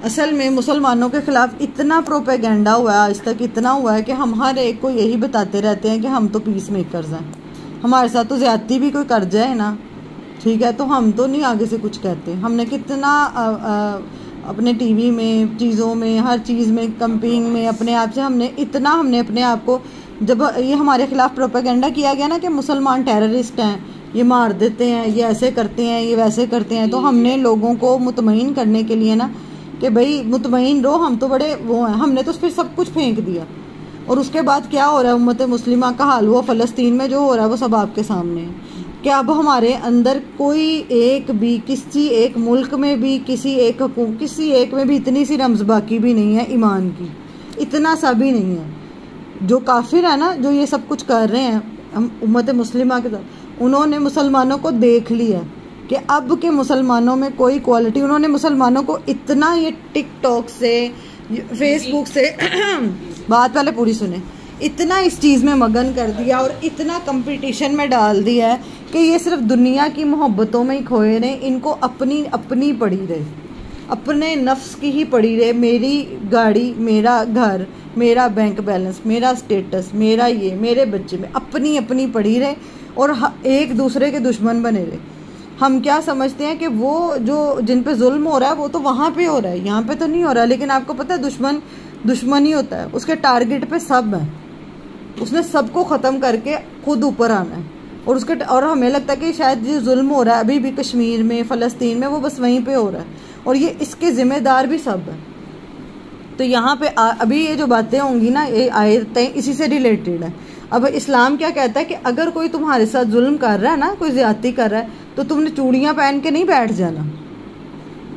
असल में मुसलमानों के खिलाफ इतना प्रोपेगेंडा हुआ है आज तक, इतना हुआ है कि हम हर एक को यही बताते रहते हैं कि हम तो पीस मेकर्स हैं, हमारे साथ तो ज्यादती भी कोई कर जाए ना, ठीक है, तो हम तो नहीं आगे से कुछ कहते। हमने कितना अपने टीवी में, चीज़ों में, हर चीज़ में, कंपेनिंग में अपने आप से हमने अपने आप को, जब ये हमारे खिलाफ प्रोपेगेंडा किया गया ना कि मुसलमान टेररिस्ट हैं, ये मार देते हैं, ये ऐसे करते हैं, ये वैसे करते हैं, तो हमने लोगों को मुतमईन करने के लिए ना कि भाई मुतमईन रहो, हम तो बड़े वो हैं, हमने तो फिर सब कुछ फेंक दिया। और उसके बाद क्या हो रहा है, उम्मत मुस्लिमा का हाल, वो फ़लस्तीन में जो हो रहा है वो सब आपके सामने है। कि अब हमारे अंदर कोई एक भी, किसी एक मुल्क में भी, किसी एक में भी इतनी सी रम्ज़ बाकी भी नहीं है ईमान की, इतना सा भी नहीं है। जो काफिर है ना, जो ये सब कुछ कर रहे हैं हम उम्मत मुस्लिमा के साथ, उन्होंने मुसलमानों को देख लिया कि अब के मुसलमानों में कोई क्वालिटी, उन्होंने मुसलमानों को इतना, ये टिकटॉक से, फेसबुक से बात पहले पूरी सुने, इतना इस चीज़ में मगन कर दिया और इतना कंपटीशन में डाल दिया है कि ये सिर्फ दुनिया की मोहब्बतों में ही खोए रहे, इनको अपनी पड़ी रहे, अपने नफ्स की ही पड़ी रहे, मेरी गाड़ी, मेरा घर, मेरा बैंक बैलेंस, मेरा स्टेटस, मेरा ये, मेरे बच्चे में अपनी पड़ी रहे और एक दूसरे के दुश्मन बने रहे। हम क्या समझते हैं कि वो जो जिन पे जुल्म हो रहा है वो तो वहाँ पे हो रहा है, यहाँ पे तो नहीं हो रहा। लेकिन आपको पता है दुश्मन ही होता है, उसके टारगेट पे सब है, उसने सबको ख़त्म करके खुद ऊपर आना है। और हमें लगता है कि शायद जो जुल्म हो रहा है अभी भी कश्मीर में, फ़लस्तीन में, वो बस वहीं पे हो रहा है और ये इसके ज़िम्मेदार भी सब है। तो यहाँ पे अभी ये जो बातें होंगी ना, ये आयतें इसी से रिलेटेड है। अब इस्लाम क्या कहता है कि अगर कोई तुम्हारे साथ जुल्म कर रहा है ना, कोई ज़्यादती कर रहा है, तो तुमने चूड़ियाँ पहन के नहीं बैठ जाना।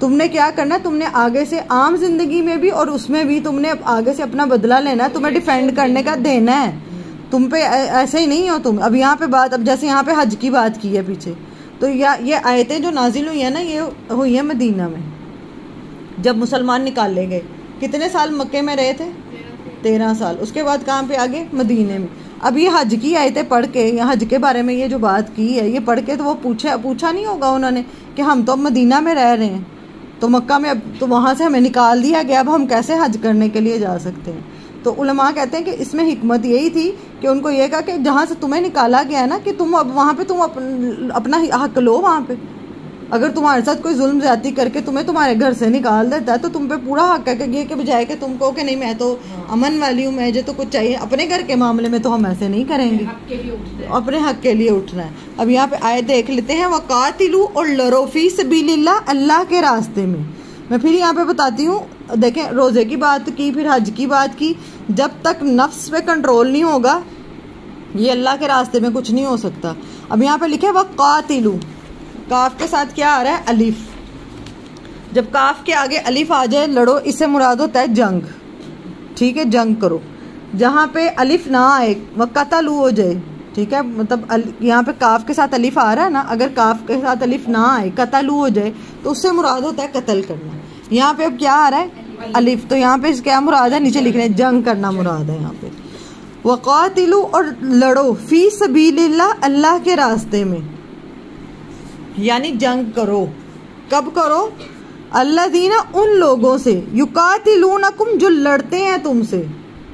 तुमने क्या करना है, तुमने आगे से आम जिंदगी में भी और उसमें भी तुमने आगे से अपना बदला लेना है, तुम्हें डिफेंड करने का देना है। तुम पे ऐसे ही नहीं हो तुम। अब यहाँ पे बात, अब जैसे यहाँ पे हज की बात की है पीछे, तो ये आयतें जो नाजिल हुई है ना, ये हुई है मदीना में, जब मुसलमान निकाले गए। कितने साल मक्के में रहे थे? 13 साल। उसके बाद कहाँ पे आगे? मदीने में। अब ये हज की आयतें पढ़ के, या हज के बारे में ये जो बात की है, ये पढ़ के तो वो पूछा नहीं होगा उन्होंने कि हम तो अब मदीना में रह रहे हैं, तो मक्का में, अब तो वहाँ से हमें निकाल दिया गया, अब हम कैसे हज करने के लिए जा सकते हैं? तो उलमा कहते हैं कि इसमें हिकमत यही थी कि उनको ये कहा कि जहाँ से तुम्हें निकाला गया है ना, कि तुम अब वहाँ पे तुम अपना हक लो। वहाँ पे अगर तुम्हारे साथ कोई जुल्म ज्यादती करके तुम्हें तुम्हारे घर से निकाल देता है, तो तुम पे पूरा हक है कि ये के बजाय कि तुम कहो कि नहीं मैं तो अमन वाली हूँ, मुझे तो कुछ चाहिए। अपने घर के मामले में तो हम ऐसे नहीं करेंगे, अपने हक के लिए उठना है। अब यहाँ पे आयत देख लेते हैं, वकातिलू, और लड़ो फी सबीलिल्लाह, अल्लाह के रास्ते में। मैं फिर यहाँ पे बताती हूँ, देखें, रोज़े की बात की, फिर हज की बात की। जब तक नफ्स पे कंट्रोल नहीं होगा, ये अल्लाह के रास्ते में कुछ नहीं हो सकता। अब यहाँ पे लिखे वकातिलू, काफ के साथ क्या आ रहा है? अलिफ। जब काफ के आगे अलिफ आ जाए, लड़ो, इससे मुराद होता है जंग, ठीक है, जंग करो। जहाँ पे अलिफ ना आए, वक़तलू हो जाए, ठीक है, मतलब यहाँ पे काफ के साथ अलिफ आ रहा है ना, अगर काफ के साथ अलिफ ना आए, कतलू हो जाए, तो उससे मुराद होता है कत्ल करना। यहाँ पे अब क्या आ रहा है? अलिफ। तो यहाँ पे क्या मुराद है? नीचे लिख रहे हैं, जंग करना मुराद है यहाँ पे। वक़ातिलू, और लड़ो, फी सबीलिल्लाह, अल्लाह के रास्ते में, यानी जंग करो। कब करो? अल्लज़ीना, उन लोगों से, युकातिलूनकुम, जो लड़ते हैं तुमसे,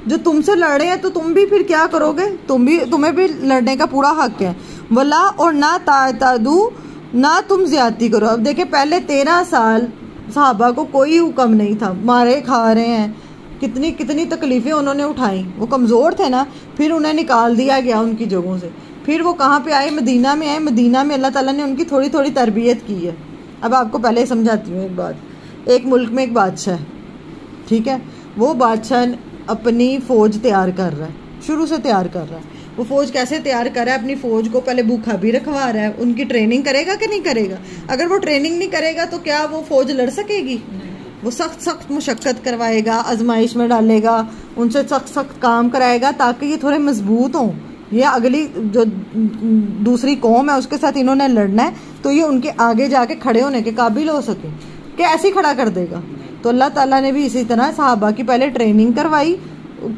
जो तुमसे लड़े हैं, तो तुम भी फिर क्या करोगे? तुम्हें भी लड़ने का पूरा हक है। वला, और ना तातदू, ना तुम ज्यादती करो। अब देखे, पहले 13 साल सहाबा को कोई हुक्म नहीं था, मारे खा रहे हैं, कितनी तकलीफें उन्होंने उठाई, वो कमज़ोर थे ना। फिर उन्हें निकाल दिया गया उनकी जगहों से, फिर वो कहाँ पे आए? मदीना में आए। मदीना में अल्लाह ताला ने उनकी थोड़ी थोड़ी तरबियत की है। अब आपको पहले समझाती हूँ एक बात। एक मुल्क में एक बादशाह है, ठीक है, वो बादशाह अपनी फ़ौज तैयार कर रहा है, शुरू से तैयार कर रहा है। वो फ़ौज कैसे तैयार कर रहा है? अपनी फ़ौज को पहले भूखा भी रखवा रहा है। उनकी ट्रेनिंग करेगा कि नहीं करेगा? अगर वो ट्रेनिंग नहीं करेगा तो क्या वो फ़ौज लड़ सकेगी? वो सख्त मुशक्क़त करवाएगा, आजमाइश में डालेगा, उनसे सख्त काम कराएगा ताकि ये थोड़े मजबूत हों। ये अगली जो दूसरी कौम है उसके साथ इन्होंने लड़ना है, तो ये उनके आगे जाके खड़े होने के काबिल हो सके, कि ऐसे ही खड़ा कर देगा। तो अल्लाह ताला ने भी इसी तरह सहाबा की पहले ट्रेनिंग करवाई,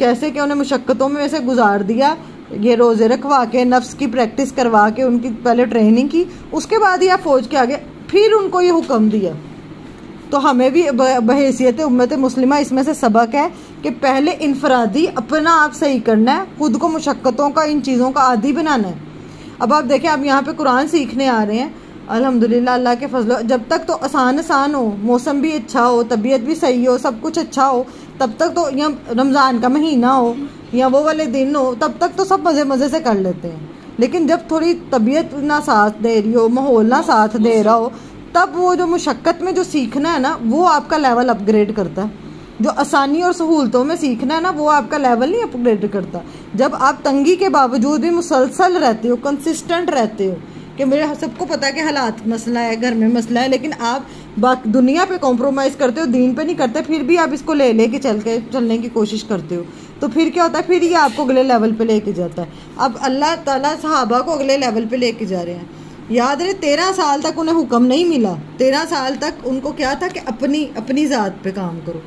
कैसे कि उन्हें मुशक्क़तों में से गुजार दिया, ये रोज़े रखवा के, नफ्स की प्रैक्टिस करवा के उनकी पहले ट्रेनिंग की। उसके बाद ही आप फ़ौज के आगे फिर उनको ये हुक्म दिया तो हमें भी बहैसियत उम्मत मुस्लिमा इसमें से सबक है कि पहले इनफरादी अपना आप सही करना है, खुद को मुशक्क़तों का, इन चीज़ों का आदी बनाना है। अब आप देखें, आप यहाँ पे कुरान सीखने आ रहे हैं, अल्हम्दुलिल्लाह अल्लाह के फजल, जब तक तो आसान हो, मौसम भी अच्छा हो, तबीयत भी सही हो, सब कुछ अच्छा हो, तब तक तो, या रमज़ान का महीना हो या वो वाले दिन हो, तब तक तो सब मज़े मज़े से कर लेते हैं। लेकिन जब थोड़ी तबीयत ना साथ दे रही हो, माहौल ना साथ दे रहा हो, तब वो जो मुशक्क़त में जो सीखना है ना, वो आपका लेवल अपग्रेड करता है। जो आसानी और सहूलतों में सीखना है ना, वो आपका लेवल नहीं अपग्रेड करता। जब आप तंगी के बावजूद भी मुसलसल रहते हो, कंसिस्टेंट रहते हो कि मेरे सबको पता है कि हालात मसला है, घर में मसला है, लेकिन आप दुनिया पे कॉम्प्रोमाइज़ करते हो, दीन पे नहीं करते, फिर भी आप इसको ले के चलने की कोशिश करते हो, तो फिर क्या होता है, फिर ये आपको अगले लेवल पे लेके जाता है। अब अल्लाह ताला सहाबा को अगले लेवल पे लेके जा रहे हैं। याद रहे, 13 साल तक उन्हें हुक्म नहीं मिला, 13 साल तक उनको क्या था कि अपनी ज़ात पे काम करो।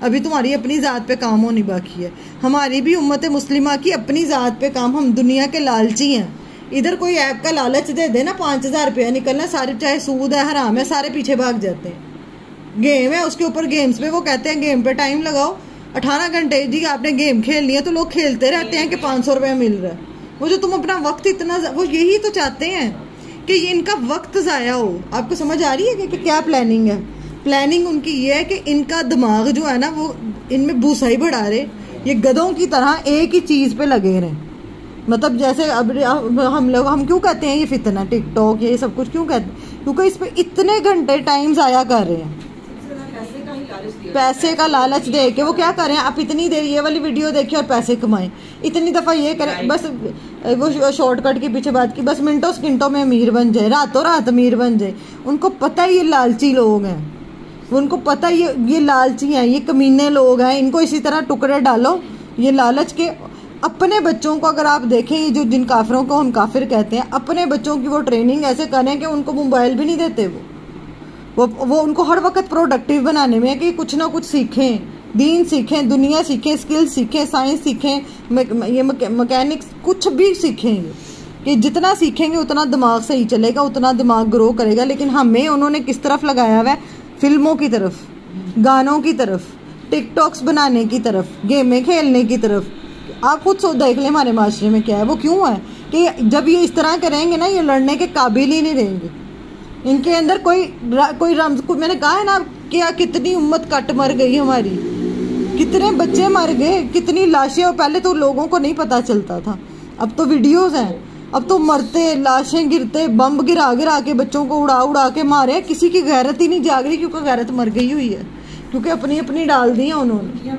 अभी तुम्हारी अपनी ज़ात पे काम होनी बाकी है। हमारी भी उम्मत मुस्लिमा की अपनी ज़ात पे काम। हम दुनिया के लालची हैं। इधर कोई ऐप का लालच दे दे ना, 5000 रुपया निकलना, सारे चाहे सूद है, हराम है, सारे पीछे भाग जाते हैं। गेम है, उसके ऊपर गेम्स पे वो कहते हैं गेम पे टाइम लगाओ, 18 घंटे जी आपने गेम खेल लिया, तो लोग खेलते रहते हैं कि 500 रुपया मिल रहा है। वो जो तुम अपना वक्त इतना, वो यही तो चाहते हैं कि ये इनका वक्त ज़ाया हो। आपको समझ आ रही है कि क्या प्लानिंग है? प्लानिंग उनकी ये है कि इनका दिमाग जो है ना, वो इनमें भूसा ही बढ़ा रहे, ये गधों की तरह एक ही चीज़ पे लगे रहें। मतलब जैसे अब हम क्यों कहते हैं ये फितना, टिकटॉक ये सब कुछ क्यों कहते हैं? क्योंकि इस पर इतने घंटे टाइम ज़ाया कर रहे हैं, पैसे का लालच दे के। वो क्या करें, आप इतनी देर ये वाली वीडियो देखिए और पैसे कमाएं, इतनी दफ़ा ये करें, बस वो शॉर्टकट के पीछे बात की, बस मिनटों सेकंडों में अमीर बन जाए, रातों रात अमीर बन जाए। उनको पता है ये लालची लोग हैं, उनको पता है ये लालची हैं, ये कमीने लोग हैं, इनको इसी तरह टुकड़े डालो ये लालच के। अपने बच्चों को अगर आप देखें, ये जो जिन काफिरों को हम काफिर कहते हैं, अपने बच्चों की वो ट्रेनिंग ऐसे करें कि उनको मोबाइल भी नहीं देते। वो उनको हर वक्त प्रोडक्टिव बनाने में है कि कुछ ना कुछ सीखें, दीन सीखें, दुनिया सीखें, स्किल सीखें, साइंस सीखें, ये मैकेनिक्स कुछ भी सीखेंगे कि जितना सीखेंगे उतना दिमाग सही चलेगा, उतना दिमाग ग्रो करेगा। लेकिन हमें उन्होंने किस तरफ लगाया हुआ है? फिल्मों की तरफ, गानों की तरफ, टिकटॉक्स बनाने की तरफ, गेमें खेलने की तरफ। आप खुद देख लें हमारे माशरे में क्या है। वो क्यों है कि जब ये इस तरह करेंगे ना, ये लड़ने के काबिल ही नहीं रहेंगे। इनके अंदर कोई मैंने कहा है ना कि कितनी उम्मत कट मर गई हमारी, कितने बच्चे मर गए, कितनी लाशें। और पहले तो लोगों को नहीं पता चलता था, अब तो वीडियोस हैं, अब तो मरते, लाशें गिरते, बम गिरा के बच्चों को उड़ा के मारे। किसी की गैरत ही नहीं जाग रही, क्योंकि गैरत मर गई हुई है, क्योंकि अपनी डाल दी है उन्होंने।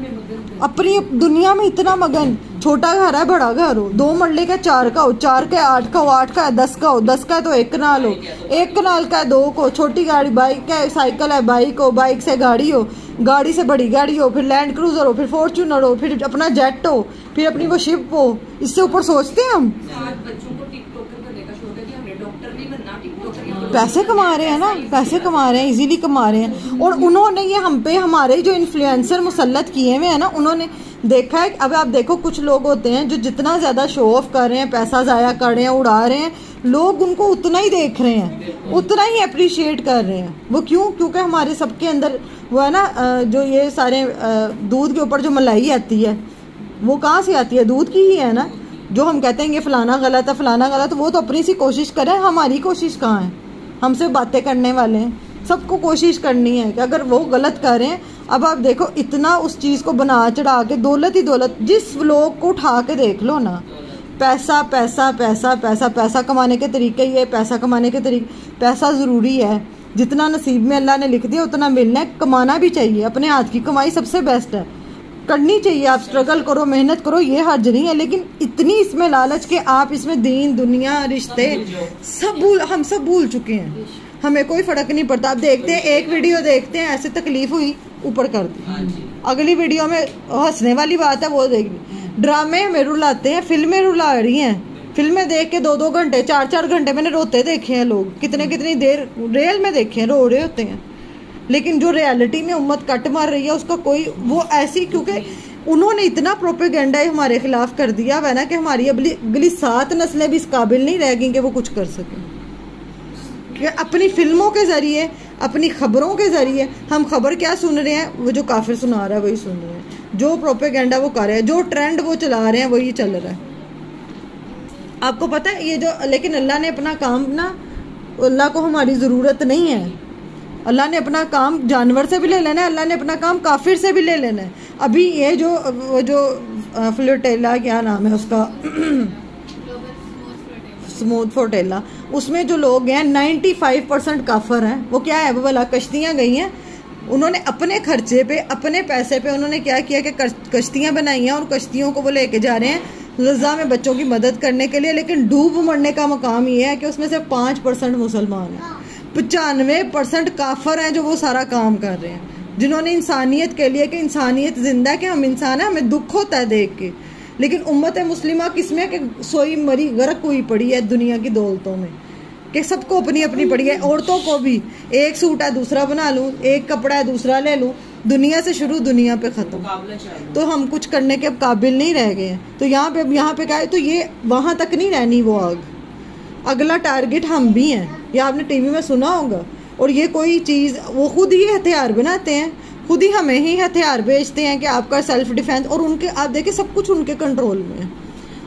अपनी दुनिया में इतना मगन, छोटा घर है बड़ा घर हो, 2 मरले का 4 का हो, 4 का 8 का हो, 8 का 10 का हो, 10 का तो 1 कनाल हो, 1 कनाल का 2 को, छोटी गाड़ी बाइक है, साइकिल है, बाइक हो, बाइक से गाड़ी हो, गाड़ी से बड़ी गाड़ी हो, फिर लैंड क्रूजर हो, फिर फॉर्च्यूनर हो, फिर अपना जेट हो, फिर अपनी वो शिप हो। इससे ऊपर सोचते हैं हम पैसे कमा रहे हैं ना, पैसे कमा रहे हैं, इजीली कमा रहे हैं। और उन्होंने ये हम पे, हमारे जो इन्फ्लुएंसर मुसल्लत किए हुए हैं ना, उन्होंने देखा है। अब आप देखो, कुछ लोग होते हैं जो जितना ज़्यादा शो ऑफ कर रहे हैं, पैसा ज़ाया कर रहे हैं, उड़ा रहे हैं, लोग उनको उतना ही देख रहे हैं, उतना ही अप्रिशिएट कर रहे हैं। वो क्यों? क्योंकि हमारे सबके अंदर वो है ना, जो ये सारे दूध के ऊपर जो मलाई आती है, वो कहाँ से आती है? दूध की ही है ना। जो हम कहते हैं ये फलाना गलत है, फलाना गलत, वो तो अपनी सी कोशिश करें। हमारी कोशिश कहाँ है? हमसे बातें करने वाले हैं। सबको कोशिश करनी है कि अगर वो गलत करें। अब आप देखो, इतना उस चीज़ को बना चढ़ा के, दौलत ही दौलत, जिस लोग को उठा के देख लो ना, पैसा पैसा पैसा पैसा पैसा कमाने के तरीके ये, पैसा कमाने के तरीके। पैसा ज़रूरी है, जितना नसीब में अल्लाह ने लिख दिया उतना मिलना है। कमाना भी चाहिए, अपने हाथ की कमाई सबसे बेस्ट है, करनी चाहिए। आप स्ट्रगल करो, मेहनत करो, ये हर्ज नहीं है। लेकिन इतनी इसमें लालच के आप इसमें दीन, दुनिया, रिश्ते हम सब भूल चुके हैं। हमें कोई फर्क नहीं पड़ता। आप देखते हैं, एक वीडियो देखते हैं, ऐसे तकलीफ हुई, ऊपर कर दी, अगली वीडियो में हंसने वाली बात है वो देखनी। ड्रामे हमें रुलाते हैं, फिल्में रुला रही हैं, फिल्में देख के 2-2 घंटे, 4-4 घंटे मैंने रोते देखे हैं लोग, कितनी देर रेल में देखे हैं, रो रहे होते हैं। लेकिन जो रियलिटी में उम्मत कट मार रही है, उसका कोई वो ऐसी, क्योंकि उन्होंने इतना प्रोपेगेंडा हमारे खिलाफ कर दिया है ना कि हमारी अगली 7 नस्लें भी इस काबिल नहीं रह गई कि वो कुछ कर सकें। कि अपनी फिल्मों के ज़रिए, अपनी ख़बरों के ज़रिए हम खबर क्या सुन रहे हैं, वो जो काफिर सुना रहा है वही सुन रहे हैं, जो प्रोपेगेंडा वो कर रहे हैं, जो ट्रेंड वो चला रहे हैं वही चल रहा है। आपको पता है ये जो, लेकिन अल्लाह ने अपना काम ना, अल्लाह को हमारी ज़रूरत नहीं है, अल्लाह ने अपना काम जानवर से भी ले लेना है, अल्लाह ने अपना काम काफिर से भी ले लेना है। अभी ये जो फ्लोटेला, क्या नाम है उसका, स्मूथ फ्लोटेला, उसमें जो लोग हैं 95% काफिर हैं। वो क्या है, वो वाला कश्तियाँ गई हैं, उन्होंने अपने खर्चे पे, अपने पैसे पे उन्होंने क्या किया कि कश्तियाँ बनाई हैं और कश्तियों को वो लेके जा रहे हैं गज़ा में बच्चों की मदद करने के लिए। लेकिन डूब मरने का मकाम ये है कि उसमें से 5% मुसलमान हैं, 95% काफिर हैं जो वो सारा काम कर रहे हैं, जिन्होंने इंसानियत के लिए, कि इंसानियत जिंदा, कि हम इंसान हैं, हमें दुख होता है देख के। लेकिन उम्मत मुस्लिमा किसमें कि सोई मरी गर्क हुई पड़ी है दुनिया की दौलतों में, कि सबको अपनी अपनी पड़ी है। औरतों को भी एक सूट है दूसरा बना लूँ, एक कपड़ा है दूसरा ले लूँ, दुनिया से शुरू दुनिया पे ख़त्म। तो हम कुछ करने के अब काबिल नहीं रह गए हैं। तो यहाँ पे क्या है, तो ये वहाँ तक नहीं रहनी वो आग, अगला टारगेट हम भी हैं, ये आपने टीवी में सुना होगा। और ये कोई चीज़ वो खुद ही हथियार बनाते हैं, खुद ही हमें ही हथियार बेचते हैं कि आपका सेल्फ डिफेंस, और उनके आप देखिए सब कुछ उनके कंट्रोल में है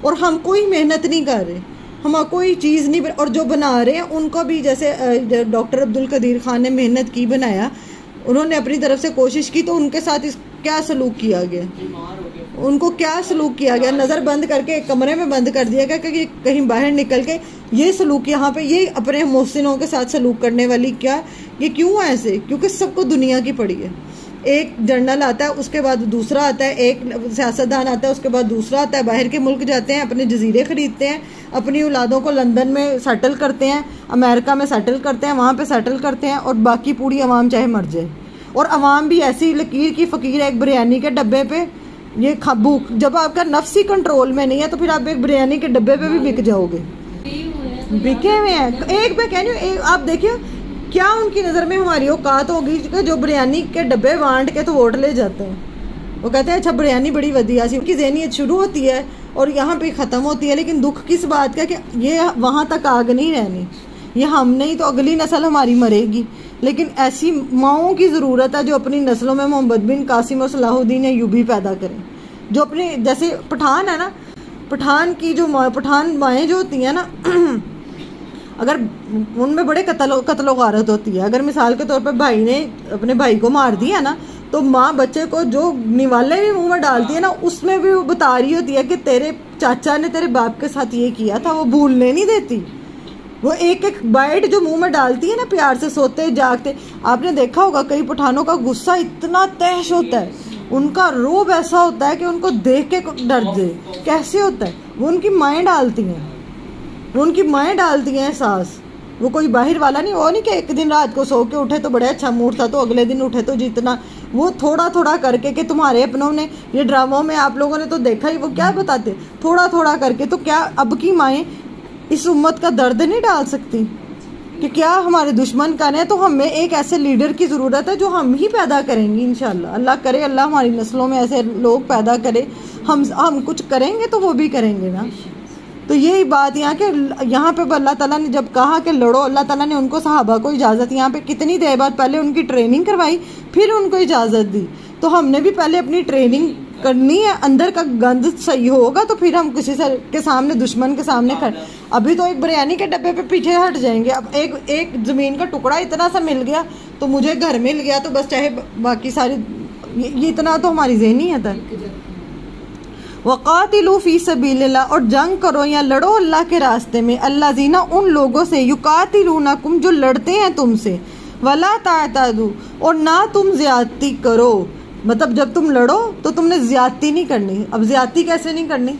और हम कोई मेहनत नहीं कर रहे, हम कोई चीज़ नहीं और जो बना रहे हैं उनको भी, जैसे डॉक्टर अब्दुल कदीर खान ने मेहनत की, बनाया, उन्होंने अपनी तरफ से कोशिश की, तो उनके साथ क्या सलूक किया गया, उनको क्या सलूक किया गया, नज़र बंद करके एक कमरे में बंद कर दिया गया कि कहीं बाहर निकल के ये सलूक यहाँ पे, ये अपने मोहसिनों के साथ सलूक करने वाली क्या, ये क्यों ऐसे, क्योंकि सबको दुनिया की पड़ी है। एक जनरल आता है, उसके बाद दूसरा आता है, एक सियासतदान आता है, उसके बाद दूसरा आता है, बाहर के मुल्क जाते हैं, अपने जजीरे खरीदते हैं, अपनी औलादों को लंदन में सेटल करते हैं, अमेरिका में सेटल करते हैं, वहाँ पे सेटल करते हैं, और बाकी पूरी आवाम चाहे मर जाए। और आवाम भी ऐसी लकीर की फ़कीर है, एक बिरयानी के डब्बे पे, ये भूख, जब आपका नफ्स ही कंट्रोल में नहीं है तो फिर आप एक बिरयानी के डब्बे पे भी बिक जाओगे, बिके हुए हैं। एक मैं कह रही हूँ, आप देखिए क्या उनकी नज़र में हमारी औकात होगी कि जो बिरयानी के डब्बे बांट के तो वोट ले जाते हैं। वो कहते हैं अच्छा बिरयानी बड़ी वधिया सी, उनकी ज़हनियत शुरू होती है और यहाँ पे ख़त्म होती है। लेकिन दुख किस बात का कि ये वहाँ तक आग नहीं रहनी, ये हम नहीं तो अगली नस्ल हमारी मरेगी। लेकिन ऐसी माओं की ज़रूरत है जो अपनी नस्लों में मोहम्मद बिन कासिम और सलाहुद्दीन अय्यूबी पैदा करें, जो अपने, जैसे पठान है ना, पठान की जो पठान माएँ जो होती हैं ना, अगर उनमें बड़े कत्लो गारत होती है। अगर मिसाल के तौर पे भाई ने अपने भाई को मार दिया ना, तो माँ बच्चे को जो निवाले भी मुंह में डालती है ना, उसमें भी वो बता रही होती है कि तेरे चाचा ने तेरे बाप के साथ ये किया था, वो भूलने नहीं देती। वो एक एक बाइट जो मुंह में डालती है ना, प्यार से सोते जागते, आपने देखा होगा कई पठानों का गुस्सा इतना तहश होता है, उनका रोब ऐसा होता है कि उनको देख के डर दे। कैसे होता है, वो उनकी माएँ डालती हैं, वो उनकी माएँ डालती हैं एहसास। वो कोई बाहर वाला नहीं, वो नहीं कि एक दिन रात को सो के उठे तो बड़े अच्छा मूड था तो अगले दिन उठे तो जितना, वो थोड़ा थोड़ा करके कि तुम्हारे अपनों ने, ये ड्रामों में आप लोगों ने तो देखा ही, वो क्या बताते, थोड़ा थोड़ा करके। तो क्या अब की माएँ इस उम्मत का दर्द नहीं डाल सकती कि क्या हमारे दुश्मन का है? तो हमें एक ऐसे लीडर की ज़रूरत है जो हम ही पैदा करेंगे इंशाल्लाह। अल्लाह करे, अल्लाह हमारी नस्लों में ऐसे लोग पैदा करे, हम कुछ करेंगे तो वो भी करेंगे ना। तो यही बात यहाँ पे अल्लाह ताला ने जब कहा कि लड़ो, अल्लाह ताला ने उनको सहाबा को इजाज़त, यहाँ पे कितनी देर बाद पहले उनकी ट्रेनिंग करवाई, फिर उनको इजाज़त दी। तो हमने भी पहले अपनी ट्रेनिंग करनी है, अंदर का गंद सही होगा तो फिर हम किसी से के सामने, दुश्मन के सामने खड़े। अभी तो एक बिरयानी के डब्बे पे पीछे हट जाएंगे। अब एक ज़मीन का टुकड़ा इतना सा मिल गया तो मुझे घर मिल गया तो बस, चाहे बाकी सारी, ये इतना तो हमारी ज़हनियत है। वक़ातिलू फ़ी सबीलिल्लाह, और जंग करो या लड़ो अल्लाह के रास्ते में, अल्लाज़ीना, उन लोगों से, युकातिलूनकुम, जो लड़ते हैं तुमसे, वला तातादू, और ना तुम ज़्यादती करो। मतलब जब तुम लड़ो तो तुमने ज़्यादती नहीं करनी। अब ज़्यादती कैसे नहीं करनी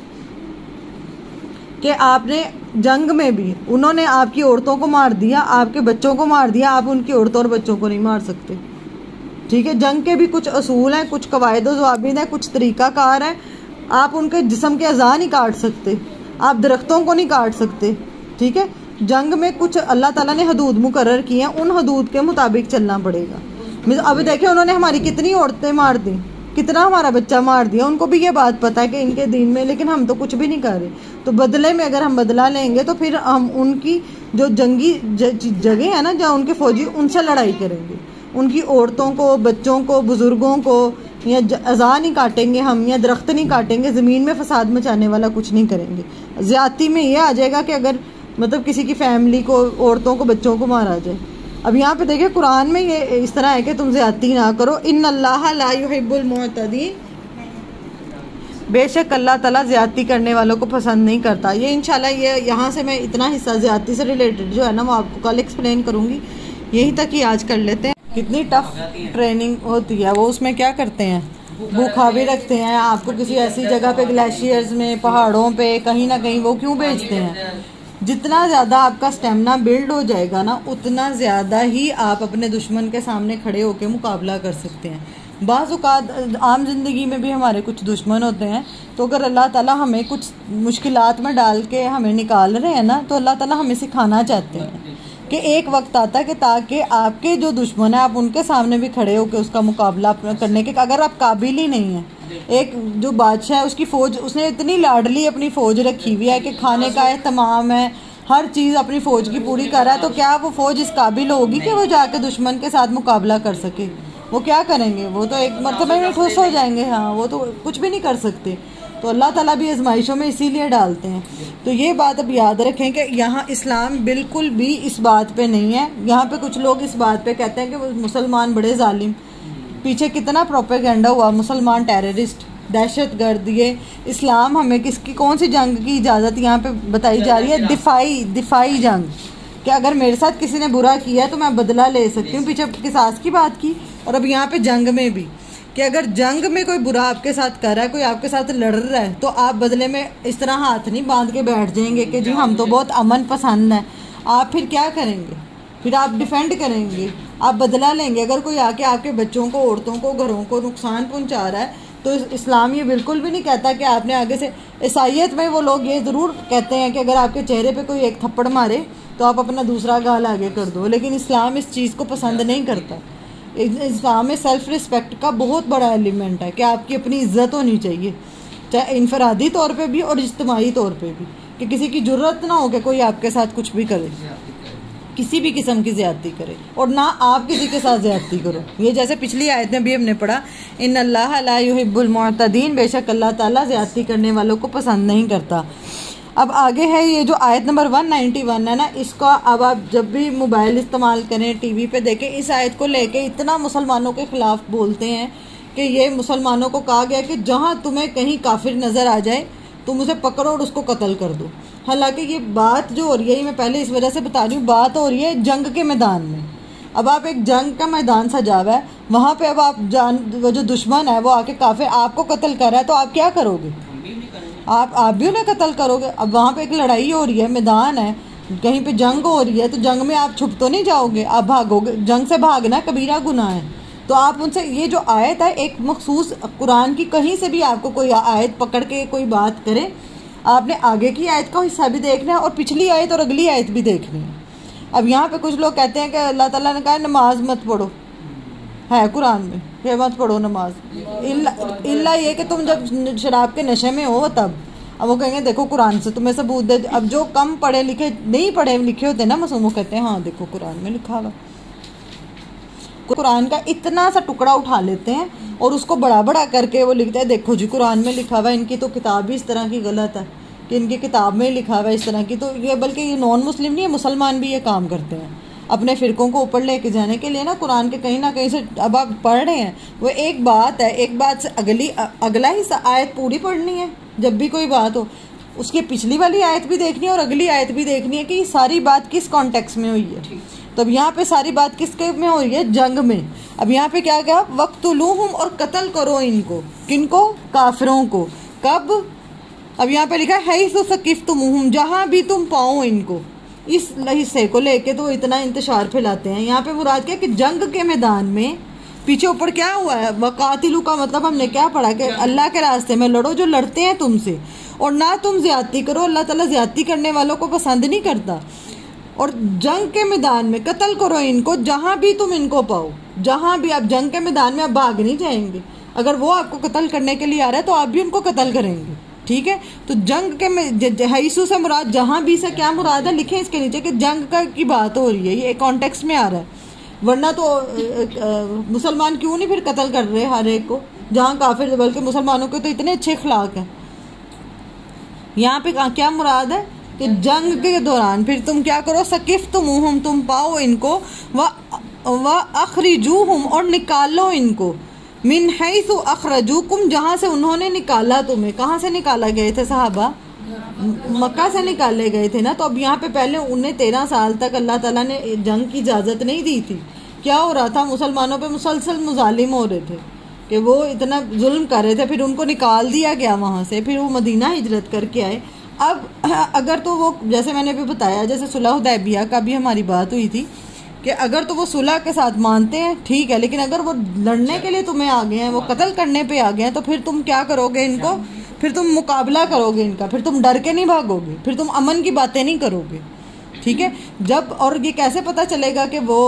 कि आपने जंग में भी उन्होंने आपकी औरतों को मार दिया, आपके बच्चों को मार दिया, आप उनकी औरतों और बच्चों को नहीं मार सकते। ठीक है, जंग के भी कुछ असूल हैं, कुछ कवायद व ज़वाबित हैं, कुछ तरीक़ाकार हैं। आप उनके जिस्म के अज़ा नहीं काट सकते, आप दरख्तों को नहीं काट सकते। ठीक है, जंग में कुछ अल्लाह ताला ने हदूद मुकर्रर की हैं, उन हदूद के मुताबिक चलना पड़ेगा। अब देखिए उन्होंने हमारी कितनी औरतें मार दी, कितना हमारा बच्चा मार दिया, उनको भी ये बात पता है कि इनके दीन में, लेकिन हम तो कुछ भी नहीं कर रहे। तो बदले में अगर हम बदला लेंगे तो फिर हम उनकी जो जंगी जगह है ना जहाँ उनके फौजी उनसे लड़ाई करेंगे, उनकी औरतों को, बच्चों को, बुजुर्गों को या अज़ा नहीं काटेंगे हम, या दरख्त नहीं काटेंगे, ज़मीन में फसाद मचाने वाला कुछ नहीं करेंगे। ज़्यादती में ये आ जाएगा कि अगर मतलब किसी की फैमिली को, औरतों को, बच्चों को मारा जाए। अब यहाँ पे देखिए कुरान में ये इस तरह है कि तुम ज़्यादती ना करो, इन्नल्लाह ला युहिब्बुल मुअतदीन, बेशक अल्लाह ताला ज़्यादती करने वालों को पसंद नहीं करता। ये इंशाल्लाह ये यहाँ से मैं इतना हिस्सा ज़्यादती से रिलेटेड जो है ना वो आपको कल एक्सप्लेन करूँगी, यहीं तक ही आज कर लेते हैं। कितनी टफ ट्रेनिंग होती है वो, उसमें क्या करते हैं, भूखा भी रखते हैं आपको किसी ऐसी जगह पे, ग्लेशियर्स में, पहाड़ों पे, कहीं ना कहीं। वो क्यों भेजते हैं? जितना ज़्यादा आपका स्टेमिना बिल्ड हो जाएगा ना उतना ज़्यादा ही आप अपने दुश्मन के सामने खड़े होकर मुकाबला कर सकते हैं। बाज़ औक़ात आम ज़िंदगी में भी हमारे कुछ दुश्मन होते हैं, तो अगर अल्लाह ताला हमें कुछ मुश्किलात में डाल के हमें निकाल रहे हैं ना, तो अल्लाह ताला हमें सिखाना चाहते हैं कि एक वक्त आता है कि ताकि आपके जो दुश्मन है आप उनके सामने भी खड़े होकर उसका मुकाबला करने के, अगर आप काबिल ही नहीं हैं। एक जो बादशाह है उसकी फ़ौज, उसने इतनी लाडली अपनी फ़ौज रखी हुई है कि खाने का एहतमाम है, हर चीज़ अपनी फ़ौज की पूरी कर रहा है, तो क्या वो फ़ौज इस काबिल होगी कि वो जाके दुश्मन के साथ मुकाबला कर सके? वो क्या करेंगे? वो तो एक मरतबे में ठुस हो जाएंगे। हाँ, वो तो कुछ भी नहीं कर सकते। तो अल्लाह ताला भी आजमाइशों में इसीलिए डालते हैं। तो ये बात अब याद रखें कि यहाँ इस्लाम बिल्कुल भी इस बात पे नहीं है। यहाँ पे कुछ लोग इस बात पे कहते हैं कि वो मुसलमान बड़े जालिम, पीछे कितना प्रोपेगेंडा हुआ, मुसलमान टेररिस्ट, दहशतगर्द। ये इस्लाम हमें किसकी कौन सी जंग की इजाज़त यहाँ पे बताई जा रही है? दिफाई जंग, कि अगर मेरे साथ किसी ने बुरा किया तो मैं बदला ले सकती हूँ। पीछे किसास की बात की, और अब यहाँ पे जंग में भी कि अगर जंग में कोई बुरा आपके साथ कर रहा है, कोई आपके साथ लड़ रहा है, तो आप बदले में इस तरह हाथ नहीं बांध के बैठ जाएंगे कि जी हम तो बहुत अमन पसंद हैं। आप फिर क्या करेंगे? फिर आप डिफेंड करेंगे, आप बदला लेंगे। अगर कोई आके आपके बच्चों को, औरतों को, घरों को नुकसान पहुंचा रहा है, तो इस्लाम ये बिल्कुल भी नहीं कहता कि आपने आगे से। ईसाईयत में वो लोग ये ज़रूर कहते हैं कि अगर आपके चेहरे पे कोई एक थप्पड़ मारे तो आप अपना दूसरा गाल आगे कर दो, लेकिन इस्लाम इस चीज़ को पसंद नहीं करता। इस्लाम में सेल्फ़ रिस्पेक्ट का बहुत बड़ा एलिमेंट है कि आपकी अपनी इज्जत होनी चाहिए, चाहे इनफरादी तौर पे भी और इज्तिमाई तौर पे भी, कि किसी की जुर्रत ना हो कि कोई आपके साथ कुछ भी करे, किसी भी किस्म की ज़्यादती करे, और ना आप किसी के साथ ज़्यादती करो। ये जैसे पिछली आयत में भी हमने पढ़ा, इन्नल्लाह ला युहिब्बुल मुअतदीन, बेशक अल्लाह ताला ज़्यादती करने वालों को पसंद नहीं करता। अब आगे है ये जो आयत नंबर 191 है ना, इसका अब आप जब भी मोबाइल इस्तेमाल करें, टीवी पे देखें, इस आयत को लेके इतना मुसलमानों के ख़िलाफ़ बोलते हैं कि ये मुसलमानों को कहा गया कि जहाँ तुम्हें कहीं काफिर नज़र आ जाए तुम उसे पकड़ो और उसको कत्ल कर दो। हालांकि ये बात जो हो रही है, मैं पहले इस वजह से बता रही हूँ, बात हो रही है जंग के मैदान में। अब आप एक जंग का मैदान सजा हुआ है, वहाँ पे अब आप वो जो दुश्मन है वो आके काफिर आपको कत्ल कर रहा है, तो आप क्या करोगे? आप भी उन्हें कत्ल करोगे। अब वहाँ पे एक लड़ाई हो रही है, मैदान है, कहीं पे जंग हो रही है, तो जंग में आप छुप तो नहीं जाओगे, आप भागोगे। जंग से भागना कबीरा गुनाह है। तो आप उनसे, ये जो आयत है एक मखसूस कुरान की, कहीं से भी आपको कोई आयत पकड़ के कोई बात करे, आपने आगे की आयत का हिस्सा भी देखना है और पिछली आयत और अगली आयत भी देखनी है। अब यहाँ पे कुछ लोग कहते हैं कि अल्लाह ताला ने कहा नमाज मत पढ़ो, है कुरान में कि मत पढ़ो नमाज, इल्ला ये कि तुम जब शराब के नशे में हो तब। अब वो कहेंगे देखो कुरान से तुम्हें सबूत दे। अब जो कम पढ़े लिखे, नहीं पढ़े लिखे होते ना मासूम, वो कहते हैं हाँ देखो कुरान में लिखा हुआ। कुरान का इतना सा टुकड़ा उठा लेते हैं और उसको बड़ा बड़ा करके वो लिखते हैं देखो जी कुरान में लिखा हुआ है, इनकी तो किताब भी इस तरह की गलत है कि इनकी किताब में लिखा हुआ है इस तरह की। तो ये बल्कि ये नॉन मुस्लिम नहीं है, मुसलमान भी ये काम करते हैं अपने फ़िरकों को ऊपर लेके जाने के लिए ना। कुरान के कहीं ना कहीं से अब आप पढ़ रहे हैं, वो एक बात है, एक बात से अगला ही आयत पूरी पढ़नी है। जब भी कोई बात हो उसकी पिछली वाली आयत भी देखनी है और अगली आयत भी देखनी है कि सारी बात किस कॉन्टेक्स्ट में हुई है। तो अब यहाँ पे सारी बात किसके में हो रही है? जंग में। अब यहाँ पे क्या क्या, वक्तुलूहुम, और कत्ल करो इनको, किनको? काफिरों को। कब? अब यहाँ पे लिखा है हैसु सकिफ्तुमुहुम, जहाँ भी तुम पाओ इनको। इस हिस्से को लेके तो इतना इंतशार फैलाते हैं। यहाँ पे मुराद क्या कि जंग के मैदान में पीछे ऊपर क्या हुआ है, वकातिलू का मतलब हमने क्या पढ़ा कि अल्लाह के रास्ते में लड़ो जो लड़ते हैं तुमसे, और ना तुम ज्यादती करो। अल्लाह ताला ज्यादती करने वालों को पसंद नहीं करता। और जंग के मैदान में कत्ल करो इनको, जहाँ भी तुम इनको पाओ, जहाँ भी। आप जंग के मैदान में आप भाग नहीं जाएंगे, अगर वो आपको कत्ल करने के लिए आ रहा है तो आप भी उनको कत्ल करेंगे। ठीक है। तो जंग के में हैसू से मुराद जहां भी से क्या मुराद है लिखें इसके नीचे कि जंग का की बात हो रही है, ये कॉन्टेक्स्ट में आ रहा है, वरना तो मुसलमान क्यों नहीं फिर कत्ल कर रहे हर एक को, जहाँ काफिर, बल्कि मुसलमानों के तो इतने अच्छे अखलाक हैं। यहाँ पे क्या मुराद है कि जंग के दौरान फिर तुम क्या करो, सकिफ तुम पाओ इनको, व अखरिजूहुम और निकालो इनको, मिन हैसु अखरजूकुम जहाँ से उन्होंने निकाला तुम्हें। कहाँ से निकाला गए थे सहाबा? मक्का से निकाले गए थे ना। तो अब यहाँ पे पहले उन्हें 13 साल तक अल्लाह ताला ने जंग की इजाज़त नहीं दी थी। क्या हो रहा था, मुसलमानों पे मुसलसल मुजालिम हो रहे थे कि वो इतना जुल्म कर रहे थे, फिर उनको निकाल दिया गया वहाँ से, फिर वो मदीना हिजरत करके आए। अब अगर तो वो, जैसे मैंने भी बताया, जैसे सुलह हुदैबिया का भी हमारी बात हुई थी कि अगर तो वो सुलह के साथ मानते हैं ठीक है, लेकिन अगर वो लड़ने के लिए तुम्हें आ गए हैं, वो कत्ल करने पे आ गए हैं, तो फिर तुम क्या करोगे इनको, फिर तुम मुकाबला करोगे इनका, फिर तुम डर के नहीं भागोगे, फिर तुम अमन की बातें नहीं करोगे, ठीक है। जब, और ये कैसे पता चलेगा कि वो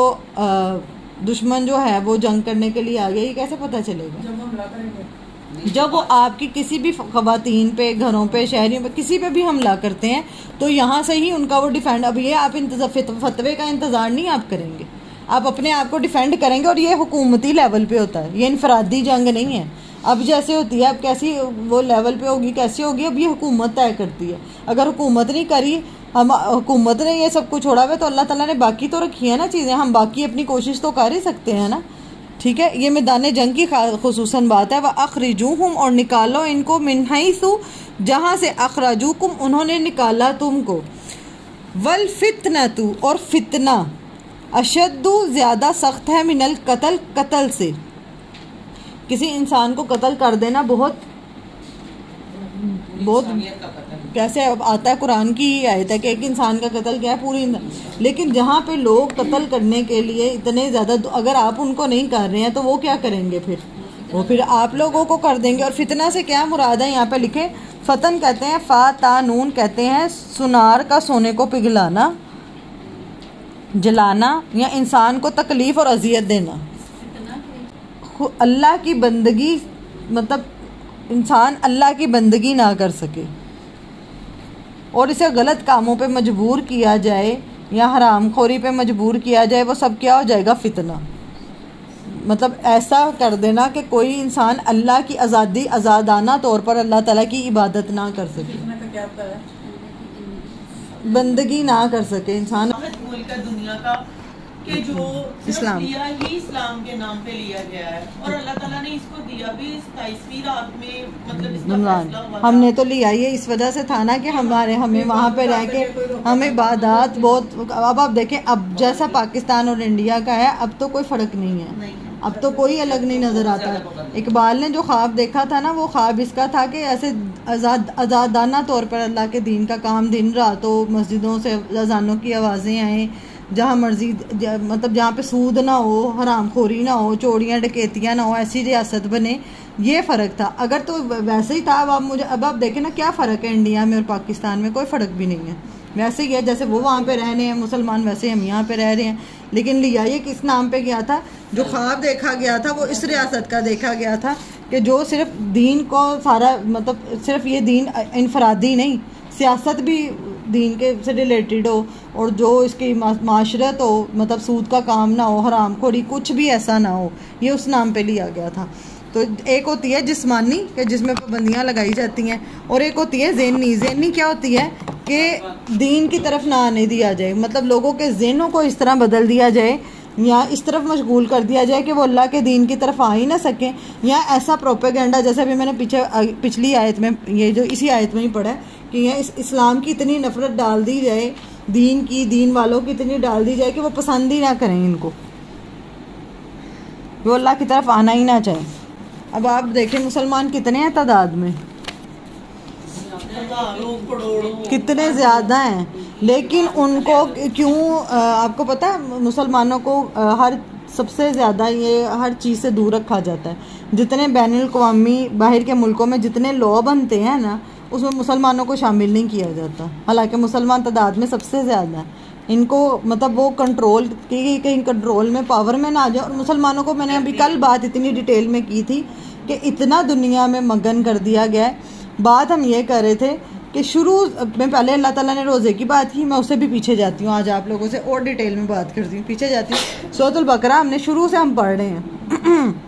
दुश्मन जो है वो जंग करने के लिए आ गया, ये कैसे पता चलेगा? जब वो आपकी किसी भी खवातीन पे, घरों पे, शहरियों पे, किसी पे भी हमला करते हैं तो यहाँ से ही उनका वो डिफेंड, अब ये आप फतवे का इंतज़ार नहीं आप करेंगे, आप अपने आप को डिफेंड करेंगे, और ये हुकूमती लेवल पे होता है, ये इनफरादी जंग नहीं है। अब जैसे होती है, अब कैसी वो लेवल पे होगी, कैसी होगी, अब ये हुकूमत तय करती है। अगर हुकूमत नहीं करी, हम हुकूमत ने ये सब कुछ छोड़ा हुआ, तो अल्लाह ताला ने बाकी तो रखी है ना चीज़ें, हम बाकी अपनी कोशिश तो कर ही सकते हैं ना, ठीक है। ये मैदान जंग की खुसूसन बात है। वह अखरिजूहुम और निकालो इनको, मिन हैसु जहाँ से अखराजूकुम उन्होंने निकाला तुमको, वल फितनतु और फितना, अशद्दु ज़्यादा सख्त है, मिनल कत्ल कत्ल से। किसी इंसान को कत्ल कर देना बहुत कैसे अब आता है, कुरान की ही आयत है कि एक इंसान का कत्ल क्या है, पूरी। लेकिन जहाँ पे लोग कत्ल करने के लिए इतने ज़्यादा, अगर आप उनको नहीं कर रहे हैं तो वो क्या करेंगे फिर, वो फिर आप लोगों को कर देंगे। और फितना से क्या मुराद है, यहाँ पे लिखे, फतन कहते हैं, फातानून कहते हैं सुनार का सोने को पिघलाना, जलाना, या इंसान को तकलीफ़ और अजियत देना। अल्लाह की बंदगी, मतलब इंसान अल्लाह की बंदगी ना कर सके और इसे गलत कामों पे मजबूर किया जाए या हरामखोरी पे मजबूर किया जाए, वो सब क्या हो जाएगा, फितना। मतलब ऐसा कर देना कि कोई इंसान अल्लाह की आज़ादाना तौर पर अल्लाह ताला की इबादत ना कर सके, बंदगी ना कर सके इंसान। दुनिया का कि जो इस्लाम दिया ही इस्लाम के नाम पे लिया गया है, और अल्लाह ताला ने इसको दिया भी 27वीं रात में, मतलब इसका फैसला हुआ। हमने तो लिया ये इस वजह से था ना कि हमें वहाँ पे रह के हमें इबादत बहुत। अब आप देखें, अब जैसा पाकिस्तान और इंडिया का है, अब तो कोई फ़र्क नहीं है, अब तो कोई अलग नहीं नज़र आता। इकबाल ने जो ख्वाब देखा था ना, वो ख्वाब इसका था कि ऐसे आज़ादाना तौर पर अल्लाह के दीन का काम दिन रात हो, मस्जिदों से अजानों की आवाज़ें आएँ, जहाँ मर्जी, मतलब जहाँ पे सूद ना हो, हरामखोरी ना हो, चोरियाँ डकैतियाँ ना हो, ऐसी रियासत बने, ये फ़र्क था। अगर तो वैसे ही था, अब आप देखें ना क्या फ़र्क है इंडिया में और पाकिस्तान में, कोई फ़र्क भी नहीं है, वैसे ही है जैसे वो वहाँ पे रह रहे हैं मुसलमान, वैसे हम यहाँ पे रह रहे हैं। लेकिन लिया ये किस नाम पे गया था, जो ख्वाब देखा गया था वो इस रियासत का देखा गया था कि जो सिर्फ दीन को सारा, मतलब सिर्फ ये दीन इनफरादी नहीं, सियासत भी दीन के से रिलेटेड हो, और जो इसकी माशरत हो, मतलब सूद का काम ना हो, हरामखोरी कुछ भी ऐसा ना हो, ये उस नाम पे लिया गया था। तो एक होती है जिस्मानी कि जिसमें पाबंदियाँ लगाई जाती हैं, और एक होती है ज़हनी। ज़हनी क्या होती है कि दीन की तरफ ना आने दिया जाए, मतलब लोगों के ज़हनों को इस तरह बदल दिया जाए या इस तरफ मशगूल कर दिया जाए कि वो अल्लाह के दीन की तरफ आ ही ना सकें, या ऐसा प्रोपेगेंडा, जैसे अभी मैंने पिछली आयत में, ये जो इसी आयत में ही पढ़ा है कि यह इस्लाम की इतनी नफरत डाल दी जाए, दीन वालों की इतनी डाल दी जाए कि वो पसंद ही ना करें इनको, वो अल्लाह की तरफ आना ही ना चाहें। अब आप देखें मुसलमान कितने हैं तादाद में, कितने ज़्यादा हैं, लेकिन उनको क्यों, आपको पता है मुसलमानों को सबसे ज़्यादा ये हर चीज़ से दूर रखा जाता है। जितने बैनुल-अक़वामी बाहर के मुल्कों में जितने लॉ बनते हैं ना, उसमें मुसलमानों को शामिल नहीं किया जाता, हालांकि मुसलमान तादाद में सबसे ज़्यादा है। इनको मतलब वो कंट्रोल की, कहीं कंट्रोल में, पावर में ना आ जाए। और मुसलमानों को मैंने अभी कल बात इतनी डिटेल में की थी कि इतना दुनिया में मगन कर दिया गया है। बात हम ये कर रहे थे कि शुरू में पहले अल्लाह ताला ने रोज़े की बात की, मैं उससे भी पीछे जाती हूँ, आज आप लोगों से और डिटेल में बात करती हूँ, पीछे जाती हूँ। सूरतुल बकरा हमने शुरू से हम पढ़ रहे हैं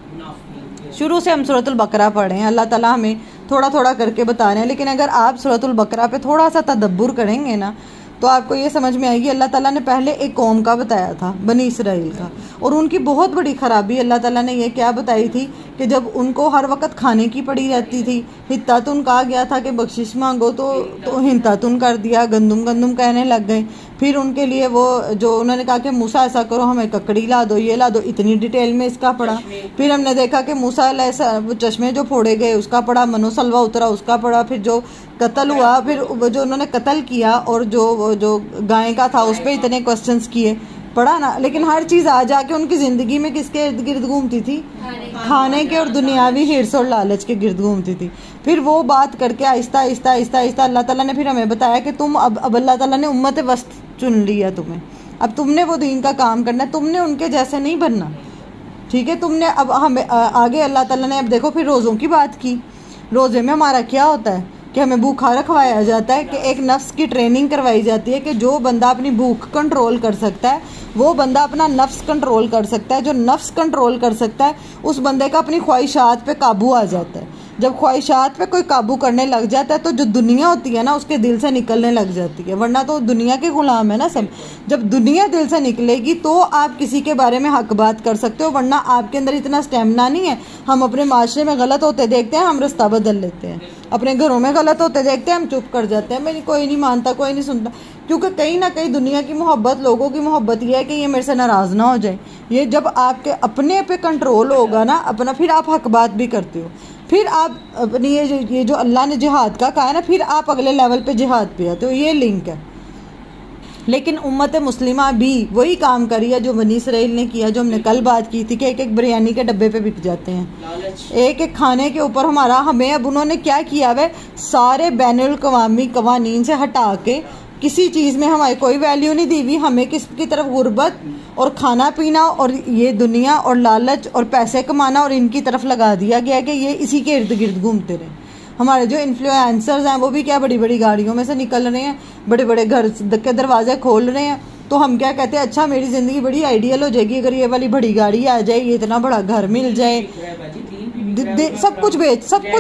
शुरू से हम सूरतुल बकरा पढ़ रहे हैं, अल्लाह ताला हमें थोड़ा थोड़ा करके बता रहे हैं। लेकिन अगर आप सूरतुल बकरा पे थोड़ा सा तदब्बुर करेंगे ना तो आपको ये समझ में आएगी। अल्लाह ताला ने पहले एक कौम का बताया था, बनी इसराइल का, और उनकी बहुत बड़ी ख़राबी अल्लाह ताला ने ये क्या बताई थी कि जब उनको हर वक्त खाने की पड़ी रहती थी, हित्तातुन कहा गया था कि बख्शिश मांगो तो हिंतातुन कर दिया, गंदुम गंदुम कहने लग गए। फिर उनके लिए वो जो उन्होंने कहा कि मूसा ऐसा करो, हमें ककड़ी ला दो, ये ला दो, इतनी डिटेल में इसका पढ़ा। फिर हमने देखा कि मूसा ऐसा वो चश्मे जो फोड़े गए उसका पढ़ा, मनोसलवा उतरा उसका पढ़ा, फिर जो कत्ल हुआ, फिर जो उन्होंने कत्ल किया और जो गाय का था उस पर इतने क्वेश्चंस किए, पढ़ा ना। लेकिन हर चीज़ आ जाके उनकी ज़िंदगी में किसके इर्द गिर्द घूमती थी? खाने के और दुनियावी हिर्स और लालच के गिर्द घूमती थी। फिर वो बात करके आहिस्ता आहिस्ता आहिस्ता आहिस्ता अल्लाह ताला ने फिर हमें बताया कि तुम अब अल्लाह ताला ने उम्मत वस्त चुन लिया तुम्हें, अब तुमने वो दीन का काम करना है, तुमने उनके जैसे नहीं बनना, ठीक है। तुमने अब हमें आगे अल्लाह ताला ने अब देखो फिर रोज़ों की बात की। रोज़े में हमारा क्या होता है कि हमें भूखा रखवाया जाता है, कि एक नफ्स की ट्रेनिंग करवाई जाती है कि जो बंदा अपनी भूख कंट्रोल कर सकता है वो बंदा अपना नफ्स कंट्रोल कर सकता है। जो नफ्स कंट्रोल कर सकता है उस बंदे का अपनी ख्वाहिशात पे काबू आ जाता है। जब ख्वाहिशात पे कोई काबू करने लग जाता है तो जो दुनिया होती है ना उसके दिल से निकलने लग जाती है, वरना तो दुनिया के गुलाम है ना सब। जब दुनिया दिल से निकलेगी तो आप किसी के बारे में हक बात कर सकते हो, वरना आपके अंदर इतना स्टेमिना नहीं है। हम अपने माशरे में गलत होते देखते हैं, हम रास्ता बदल लेते हैं, अपने घरों में गलत होते देखते हैं, हम चुप कर जाते हैं, मेरी कोई नहीं मानता, कोई नहीं सुनता, क्योंकि कहीं ना कहीं दुनिया की मोहब्बत, लोगों की मोहब्बत ये है कि ये मेरे से नाराज़ ना हो जाए। ये जब आपके अपने पे कंट्रोल होगा ना अपना, फिर आप हक बात भी करते हो, फिर आप अपनी ये जो अल्लाह ने जिहाद का कहा है ना, फिर आप अगले लेवल पे जिहाद पे आते हो, ये लिंक है। लेकिन उम्मत मुस्लिमा भी वही काम करी है जो बनी इसराइल ने किया, जो हमने कल बात की थी कि एक एक बिरयानी के डब्बे पे बिक जाते हैं, एक एक खाने के ऊपर हमें अब उन्होंने क्या किया है, सारे बैनुल कवामी कवानीन से हटा के किसी चीज़ में हमारी कोई वैल्यू नहीं दी हुई। हमें किसकी तरफ गुर्बत और खाना पीना और ये दुनिया और लालच और पैसे कमाना और इनकी तरफ लगा दिया गया कि ये इसी के इर्द गिर्द घूमते रहे। हमारे जो इन्फ्लुएंसर्स हैं वो भी क्या बड़ी बड़ी गाड़ियों में से निकल रहे हैं, बड़े बड़े घर के दरवाजे खोल रहे हैं, तो हम क्या कहते हैं, अच्छा मेरी ज़िंदगी बड़ी आइडियल हो जाएगी अगर ये वाली बड़ी गाड़ी आ जाए, ये इतना बड़ा घर मिल जाए। सब कुछ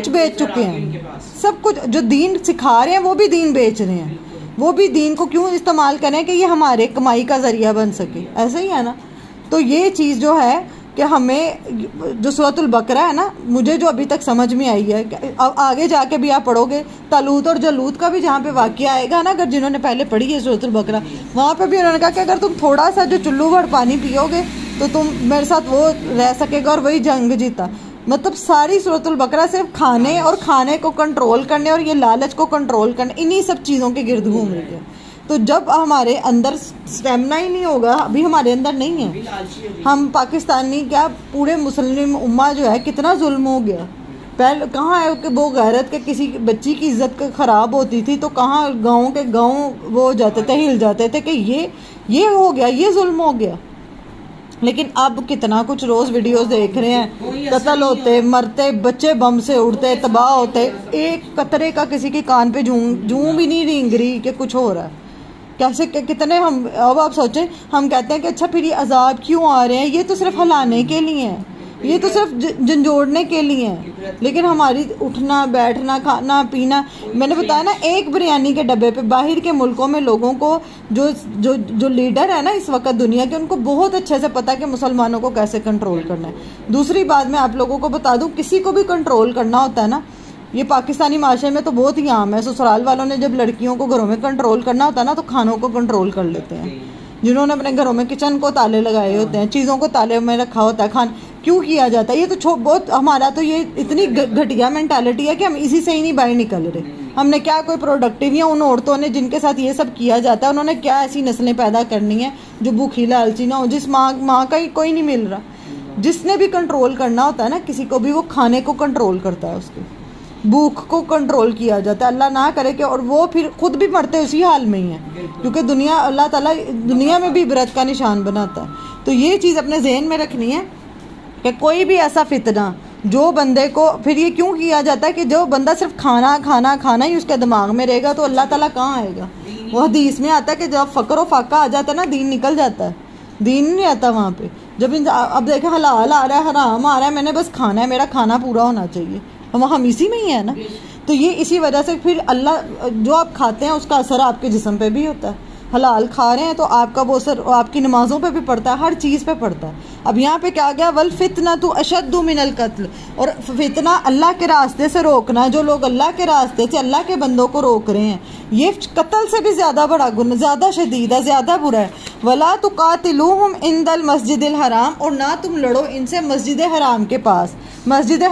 बेच चुके हैं, सब कुछ जो दीन सिखा रहे हैं वो भी दीन बेच रहे हैं। वो भी दीन को क्यों इस्तेमाल करें कि ये हमारे कमाई का ज़रिया बन सके, ऐसा ही है ना। तो ये चीज़ जो है कि हमें जो सूरतुल बकरा है ना, मुझे जो अभी तक समझ में आई है, अब आगे जाके भी आप पढ़ोगे तालूत और जलूत का भी जहाँ पे वाक़या आएगा ना, अगर जिन्होंने पहले पढ़ी है सूरतुल बकरा, वहाँ पे भी उन्होंने कहा कि अगर तुम थोड़ा सा जो चुल्लू भर पानी पियोगे तो तुम मेरे साथ वो रह सकेगा, और वही जंग जीता। मतलब सारी सूरतुल बकरा सिर्फ खाने और खाने को कंट्रोल करने और ये लालच को कंट्रोल करने, इन्हीं सब चीज़ों के गिर्द घूम रही है। तो जब हमारे अंदर स्टेमिना ही नहीं होगा, अभी हमारे अंदर नहीं है, हम पाकिस्तानी क्या पूरे मुस्लिम उम्मा जो है कितना जुल्म हो गया। पहले कहाँ है कि वो गैरत के किसी बच्ची की इज्जत ख़राब होती थी तो कहाँ गाँव के गाँव वो हो जाते थे, हिल जाते थे कि ये हो गया, ये जुल्म हो गया। लेकिन अब कितना कुछ रोज़ वीडियोस देख रहे हैं, कत्ल होते, मरते, बच्चे बम से उड़ते, तबाह होते, एक कतरे का किसी के कान पे जूं भी नहीं रेंग रही कि कुछ हो रहा है। कैसे कितने हम, अब आप सोचें, हम कहते हैं कि अच्छा फिर ये अजाब क्यों आ रहे हैं, ये तो सिर्फ हलाने के लिए हैं, ये तो सिर्फ झंझोड़ने के लिए हैं। लेकिन हमारी उठना बैठना खाना पीना, मैंने बताया ना, एक बिरयानी के डब्बे पे बाहर के मुल्कों में लोगों को जो लीडर है ना इस वक्त दुनिया के, उनको बहुत अच्छे से पता है कि मुसलमानों को कैसे कंट्रोल करना है। दूसरी बात मैं आप लोगों को बता दूं, किसी को भी कंट्रोल करना होता है ना, ये पाकिस्तानी माशरे में तो बहुत ही आम है। ससुराल वालों ने जब लड़कियों को घरों में कंट्रोल करना होता है ना तो खानों को कंट्रोल कर लेते हैं। जिन्होंने अपने घरों में किचन को ताले लगाए होते हैं, चीज़ों को ताले में रखा होता है, खान क्यों किया जाता है, ये तो बहुत हमारा तो ये इतनी घटिया मेंटालिटी है कि हम इसी से ही नहीं बाहर निकल रहे। हमने क्या कोई प्रोडक्टिव, या उन औरतों ने जिनके साथ ये सब किया जाता है उन्होंने क्या ऐसी नस्लें पैदा करनी है जो भूखी लालची ना हो, जिस माँ का ही कोई नहीं मिल रहा। जिसने भी कंट्रोल करना होता है ना किसी को भी, वो खाने को कंट्रोल करता है, उसकी भूख को कंट्रोल किया जाता है। अल्लाह ना करे कि, और वो फिर खुद भी मरते उसी हाल में ही है, क्योंकि दुनिया, अल्लाह ताला दुनिया में भी इबरत का निशान बनाता है। तो ये चीज़ अपने जहन में रखनी है कि कोई भी ऐसा फितना जो बंदे को फिर ये क्यों किया जाता है कि जो बंदा सिर्फ खाना खाना खाना ही उसके दिमाग में रहेगा तो अल्लाह ताला कहाँ आएगा। वो हदीस में आता है कि जब फ़क्र व फाका आ जाता है ना, दीन निकल जाता है, दीन नहीं आता वहाँ पे। जब अब देखें हलाल आ रहा है, हराम आ रहा है, मैंने बस खाना है, मेरा खाना पूरा होना चाहिए, हम इसी में ही है ना। तो ये इसी वजह से फिर अल्लाह जो आप खाते हैं उसका असर आपके जिस्म पे भी होता है। हलाल खा रहे हैं तो आपका वो असर आपकी नमाजों पे भी पड़ता है, हर चीज़ पे पड़ता है। अब यहाँ पे क्या गया, वल फितना तो अशद्दु मिनल कत्ल, और फितना अल्लाह के रास्ते से रोकना, जो लोग अल्लाह के रास्ते से अल्लाह के बंदों को रोक रहे हैं, ये कत्ल से भी ज़्यादा बड़ा गुनाह, ज़्यादा शदीद है, ज़्यादा बुरा है। वला तुकातिलूहुम इंदल मस्जिदिल हराम, और ना तुम लड़ो इनसे मस्जिद हराम के पास। मस्जिद